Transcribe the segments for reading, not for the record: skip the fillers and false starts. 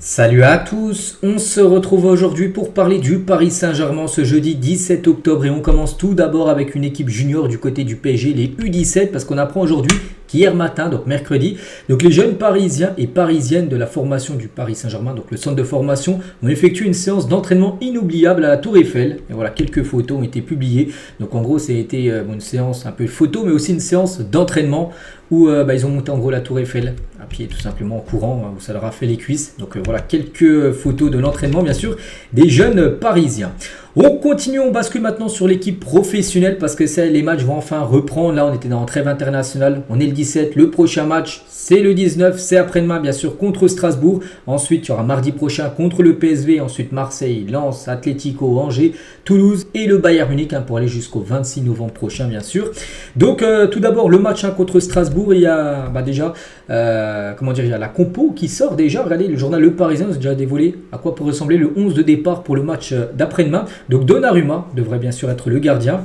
Salut à tous, on se retrouve aujourd'hui pour parler du Paris Saint-Germain ce jeudi 17 octobre et on commence tout d'abord avec une équipe junior du côté du PSG, les U17, parce qu'on apprend aujourd'hui qu'hier matin, donc mercredi, donc les jeunes parisiens et parisiennes de la formation du Paris Saint-Germain, donc le centre de formation, ont effectué une séance d'entraînement inoubliable à la Tour Eiffel. Et voilà, quelques photos ont été publiées. Donc en gros, ça a été une séance un peu photo, mais aussi une séance d'entraînement où ils ont monté en gros la Tour Eiffel à pied, tout simplement en courant, où ça leur a fait les cuisses. Donc voilà, quelques photos de l'entraînement, bien sûr, des jeunes parisiens. On continue, on bascule maintenant sur l'équipe professionnelle parce que les matchs vont enfin reprendre. Là, on était dans la trêve internationale. On est le 17. Le prochain match, c'est le 19. C'est après-demain, bien sûr, contre Strasbourg. Ensuite, il y aura mardi prochain contre le PSV. Ensuite, Marseille, Lens, Atlético, Angers, Toulouse et le Bayern Munich pour aller jusqu'au 26 novembre prochain, bien sûr. Donc, tout d'abord, le match contre Strasbourg. Il y a déjà il y a la compo qui sort déjà. Regardez, le journal Le Parisien nous a déjà dévoilé à quoi pourrait ressembler le 11 de départ pour le match d'après-demain. Donc Donnarumma devrait bien sûr être le gardien.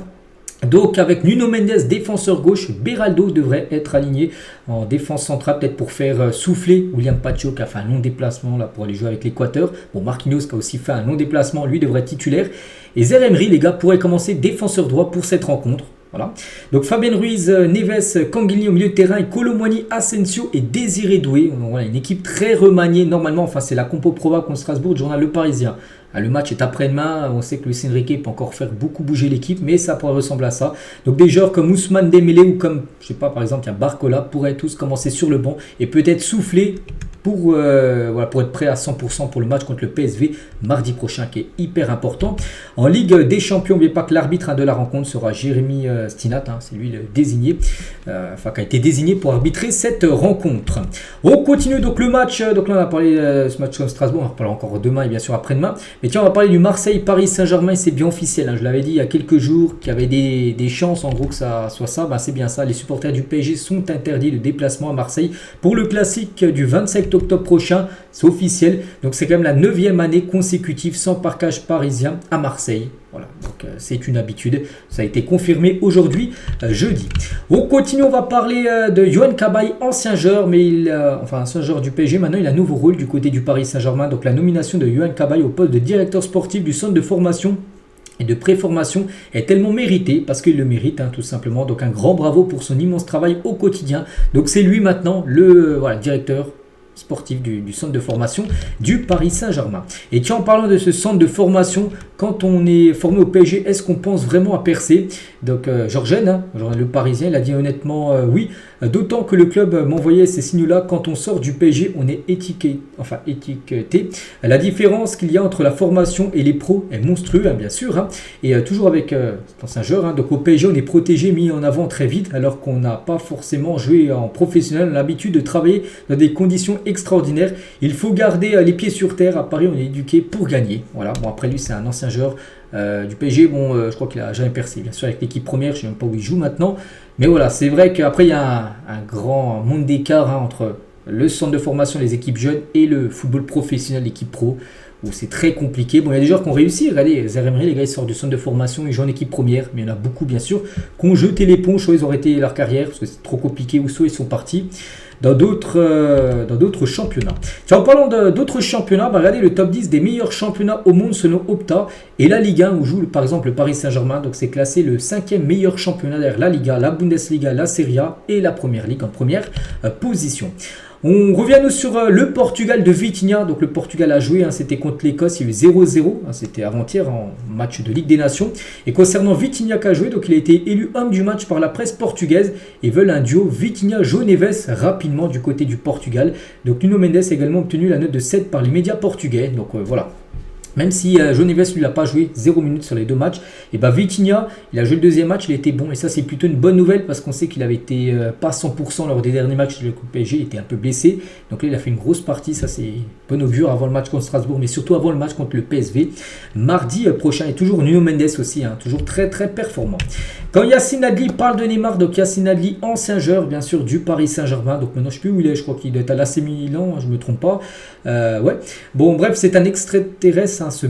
Donc avec Nuno Mendes, défenseur gauche, Beraldo devrait être aligné en défense centrale, peut-être pour faire souffler William Pacho qui a fait un long déplacement là, pour aller jouer avec l'Équateur. Bon, Marquinhos qui a aussi fait un long déplacement, lui devrait être titulaire. Et Zaïre Emery, les gars, pourrait commencer défenseur droit pour cette rencontre. Voilà. Donc Fabien Ruiz, Neves, Canguilhi au milieu de terrain et Kolo Muani, Asensio et Désiré Doué. Donc, voilà, une équipe très remaniée normalement. Enfin, c'est la compo probable contre Strasbourg, du journal Le Parisien. Le match est après-demain. On sait que Luis Enrique peut encore faire beaucoup bouger l'équipe, mais ça pourrait ressembler à ça. Donc des joueurs comme Ousmane Dembélé ou comme, je sais pas, par exemple, il y a Barcola pourraient tous commencer sur le banc et peut-être souffler pour être prêt à 100% pour le match contre le PSV mardi prochain, qui est hyper important. En Ligue des Champions, n'oubliez pas que l'arbitre de la rencontre sera Jérémy Stinat, c'est lui le désigné, qui a été désigné pour arbitrer cette rencontre. On continue donc le match, donc là on a parlé de ce match contre Strasbourg, on en reparlera encore demain et bien sûr après-demain. Mais tiens, on va parler du Marseille-Paris Saint-Germain, c'est bien officiel, je l'avais dit il y a quelques jours qu'il y avait des chances en gros que ça soit ça, c'est bien ça, les supporters du PSG sont interdits de déplacement à Marseille pour le classique du 25 octobre prochain, c'est officiel, donc c'est quand même la 9e année consécutive sans parquage parisien à Marseille. Voilà, donc c'est une habitude, ça a été confirmé aujourd'hui, jeudi. On continue, on va parler de Yohan Cabaye, ancien joueur, ancien joueur du PSG, maintenant il a un nouveau rôle du côté du Paris Saint-Germain, donc la nomination de Yohan Cabaye au poste de directeur sportif du centre de formation et de préformation est tellement méritée, parce qu'il le mérite tout simplement, donc un grand bravo pour son immense travail au quotidien. Donc c'est lui maintenant le directeur sportif du centre de formation du Paris Saint-Germain. Et tiens, en parlant de ce centre de formation, quand on est formé au PSG, est-ce qu'on pense vraiment à percer? Donc Georgen, le Parisien, il a dit honnêtement oui, d'autant que le club m'envoyait ces signaux-là. Quand on sort du PSG, on est étiqueté. La différence qu'il y a entre la formation et les pros est monstrueuse, bien sûr. Et toujours avec cet ancien joueur, donc au PSG, on est protégé, mis en avant très vite, alors qu'on n'a pas forcément joué en professionnel. On a l'habitude de travailler dans des conditions extraordinaires. Il faut garder les pieds sur terre. À Paris, on est éduqué pour gagner. Voilà. Bon, après lui, c'est un ancien joueur du PSG. Je crois qu'il a jamais percé. Bien sûr, avec l'équipe première, je ne sais même pas où il joue maintenant. Mais voilà, c'est vrai qu'après, il y a un grand monde d'écart entre le centre de formation, les équipes jeunes et le football professionnel, l'équipe pro, où c'est très compliqué. Bon, il y a des joueurs qui ont réussi. Regardez, Zaïre Emery, les gars, ils sortent du centre de formation, ils jouent en équipe première. Mais il y en a beaucoup, bien sûr, qui ont jeté l'éponge, soit ils ont arrêté leur carrière parce que c'est trop compliqué, ou soit ils sont partis dans d'autres championnats. En parlant d'autres championnats, regardez le top 10 des meilleurs championnats au monde selon Opta et la Ligue 1 où joue par exemple le Paris Saint-Germain. Donc c'est classé le 5e meilleur championnat derrière la Liga, la Bundesliga, la Serie A et la Première Ligue en première position. On revient nous sur le Portugal de Vitinha. Donc le Portugal a joué, c'était contre l'Écosse, il y a eu 0-0, c'était avant-hier en match de Ligue des Nations. Et concernant Vitinha qui a joué, donc il a été élu homme du match par la presse portugaise et veulent un duo Vitinha-João Neves rapidement du côté du Portugal. Donc Nuno Mendes a également obtenu la note de 7 par les médias portugais. Donc voilà. Même si João Neves lui n'a pas joué 0 minutes sur les deux matchs, et Vitinha, il a joué le deuxième match, il était bon. Et ça, c'est plutôt une bonne nouvelle parce qu'on sait qu'il avait été pas 100% lors des derniers matchs de la Coupe PSG, il était un peu blessé. Donc là, il a fait une grosse partie, ça c'est bon augure avant le match contre Strasbourg, mais surtout avant le match contre le PSV. Mardi prochain, et toujours Nuno Mendes aussi, toujours très très performant. Quand Yacine Adli parle de Neymar, donc Yacine Adli, ancien joueur bien sûr du Paris Saint-Germain, donc maintenant je ne sais plus où il est, je crois qu'il doit être à l'AC Milan, je ne me trompe pas. Ouais. Bon bref, c'est un extraterrestre, ce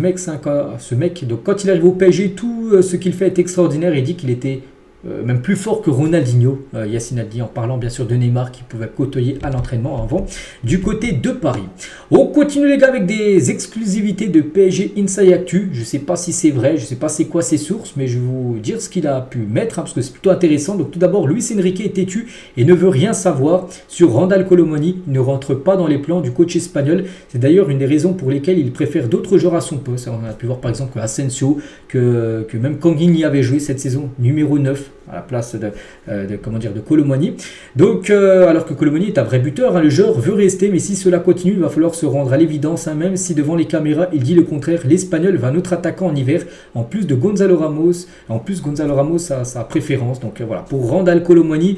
mec, donc quand il arrive au PSG, tout ce qu'il fait est extraordinaire. Il dit qu'il était même plus fort que Ronaldinho, Yacine a dit, en parlant bien sûr de Neymar qui pouvait côtoyer à l'entraînement avant du côté de Paris. On continue les gars avec des exclusivités de PSG Inside Actu. Je ne sais pas si c'est vrai, je ne sais pas c'est quoi ses sources, mais je vais vous dire ce qu'il a pu mettre parce que c'est plutôt intéressant. Donc tout d'abord, Luis Enrique est têtu et ne veut rien savoir sur Randal Colomoni. Il ne rentre pas dans les plans du coach espagnol. C'est d'ailleurs une des raisons pour lesquelles il préfère d'autres joueurs à son poste. On a pu voir par exemple que Asensio, que même Kangin y avait joué cette saison, numéro 9 à la place de Colomoni. Donc, alors que Colomoni est un vrai buteur, hein, le joueur veut rester, mais si cela continue, il va falloir se rendre à l'évidence, hein, même si devant les caméras, il dit le contraire. L'Espagnol va un autre attaquant en hiver, en plus de Gonzalo Ramos. En plus, Gonzalo Ramos a sa préférence. Donc voilà, pour Randal Colomoni,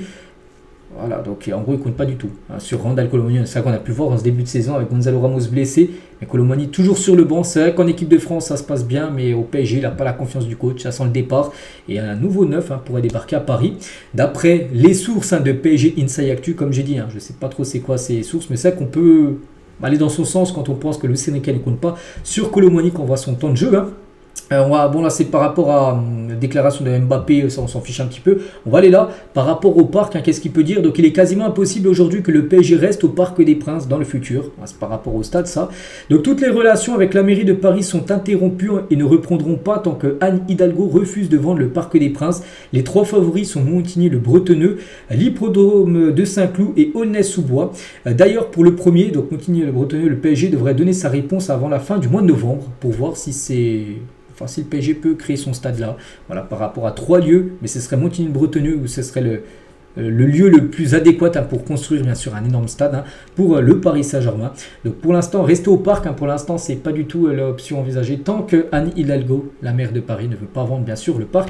voilà, donc en gros, il ne compte pas du tout hein, sur Randal Colomoni. C'est ça qu'on a pu voir en ce début de saison avec Gonzalo Ramos blessé. Mais Colomoni toujours sur le banc. C'est vrai qu'en équipe de France, ça se passe bien, mais au PSG, il n'a pas la confiance du coach. Ça sent le départ. Et un nouveau neuf pourrait débarquer à Paris. D'après les sources de PSG Inside Actu, comme j'ai dit, je ne sais pas trop c'est quoi ces sources, mais c'est vrai qu'on peut aller dans son sens quand on pense que le Sénégal ne compte pas sur Colomoni quand on voit son temps de jeu. Bon là c'est par rapport à la déclaration de Mbappé, ça on s'en fiche un petit peu. On va aller là, par rapport au parc, qu'est-ce qu'il peut dire? Donc il est quasiment impossible aujourd'hui que le PSG reste au Parc des Princes dans le futur. C'est par rapport au stade ça. Donc toutes les relations avec la mairie de Paris sont interrompues et ne reprendront pas tant que Anne Hidalgo refuse de vendre le Parc des Princes. Les trois favoris sont Montigny-le-Bretonneux, l'Hippodrome de Saint-Cloud et Aulnay-sous-Bois. D'ailleurs pour le premier, donc Montigny-le-Bretonneux, le PSG devrait donner sa réponse avant la fin du mois de novembre pour voir si si le PSG peut créer son stade là, voilà, par rapport à 3 lieux, mais ce serait Montigny-le-Bretonneux où ce serait le lieu le plus adéquat pour construire bien sûr un énorme stade pour le Paris Saint-Germain. Donc pour l'instant, rester au parc, pour l'instant c'est pas du tout l'option envisagée tant que Anne Hidalgo, la maire de Paris, ne veut pas vendre bien sûr le parc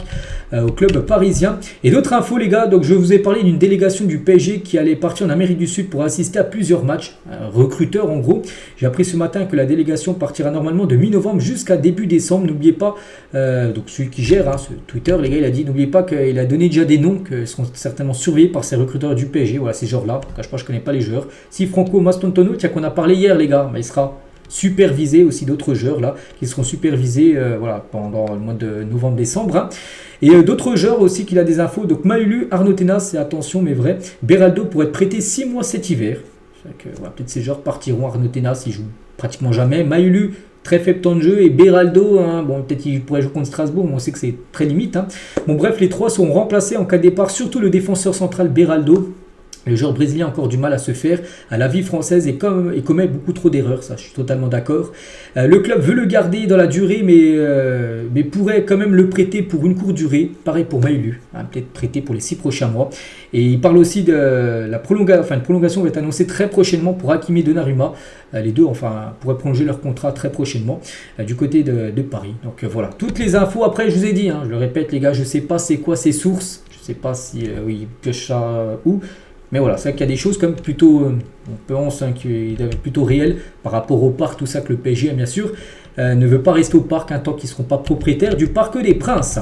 au club parisien. Et d'autres infos les gars, donc je vous ai parlé d'une délégation du PSG qui allait partir en Amérique du Sud pour assister à plusieurs matchs, recruteurs en gros. J'ai appris ce matin que la délégation partira normalement de mi-novembre jusqu'à début décembre. N'oubliez pas, donc celui qui gère ce Twitter, les gars, il a dit, n'oubliez pas qu'il a donné déjà des noms qui seront certainement surveillés par ces recruteurs du PSG, voilà ces joueurs-là. Je ne connais pas les joueurs. Si Franco Mastontono, tiens qu'on a parlé hier les gars, mais il sera supervisé aussi d'autres joueurs là qui seront supervisés voilà, pendant le mois de novembre-décembre. Et d'autres joueurs aussi qu'il a des infos. Donc Maulu, Arnaud Tenas, c'est attention mais vrai. Beraldo pourrait être prêté 6 mois cet hiver. Voilà, peut-être ces joueurs partiront. Arnaud Tenas, il joue pratiquement jamais. Maulu, très faible temps de jeu, et Beraldo, bon peut-être qu'il pourrait jouer contre Strasbourg, mais on sait que c'est très limite. Bon bref, les trois sont remplacés en cas de départ, surtout le défenseur central Beraldo. Le joueur brésilien a encore du mal à se faire à la vie française et commet beaucoup trop d'erreurs, ça je suis totalement d'accord. Le club veut le garder dans la durée, mais pourrait quand même le prêter pour une courte durée. Pareil pour Maulu, peut-être prêté pour les 6 prochains mois. Et il parle aussi de la prolongation, une prolongation va être annoncée très prochainement pour Hakimi et Donnarumma. Les deux pourraient prolonger leur contrat très prochainement du côté de Paris. Donc voilà, toutes les infos. Après je vous ai dit, je le répète les gars, je ne sais pas c'est quoi ces sources, je ne sais pas si il pioche ça où. Mais voilà, c'est vrai qu'il y a des choses comme plutôt, on pense qu'il est plutôt réel par rapport au parc, tout ça que le PSG, bien sûr, ne veut pas rester au parc tant qu'ils ne seront pas propriétaires du Parc des Princes.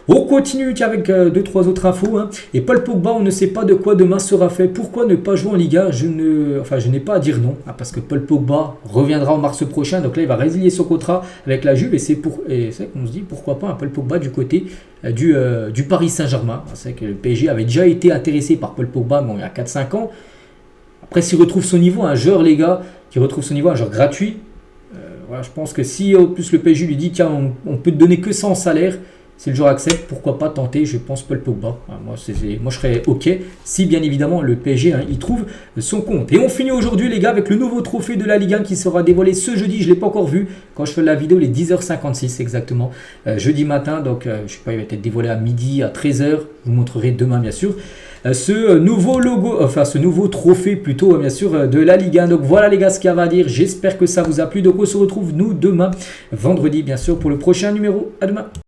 On continue avec 2-3 autres infos. Et Paul Pogba, on ne sait pas de quoi demain sera fait. Pourquoi ne pas jouer en Liga? Je n'ai pas à dire non, parce que Paul Pogba reviendra en mars prochain. Donc là, il va résilier son contrat avec la Juve. Et c'est vrai qu'on se dit, pourquoi pas un Paul Pogba du côté du Paris Saint-Germain. C'est vrai que le PSG avait déjà été intéressé par Paul Pogba il y a 4-5 ans. Après, s'il retrouve son niveau, un joueur, les gars, qui retrouve son niveau, un joueur gratuit, voilà, je pense que si en plus le PSG lui dit, tiens, on peut te donner que ça en salaire, si le joueur accepte, pourquoi pas tenter, je pense, Paul Pogba. Moi, je serais OK si, bien évidemment, le PSG il trouve son compte. Et on finit aujourd'hui, les gars, avec le nouveau trophée de la Ligue 1 qui sera dévoilé ce jeudi. Je ne l'ai pas encore vu. Quand je fais la vidéo, les 10h56 exactement, jeudi matin. Donc, je ne sais pas, il va être dévoilé à midi, à 13h. Je vous montrerai demain, bien sûr. Ce nouveau logo, ce nouveau trophée plutôt, bien sûr, de la Ligue 1. Donc voilà les gars ce qu'il y avait à dire. J'espère que ça vous a plu. Donc on se retrouve nous demain, vendredi, bien sûr, pour le prochain numéro. À demain.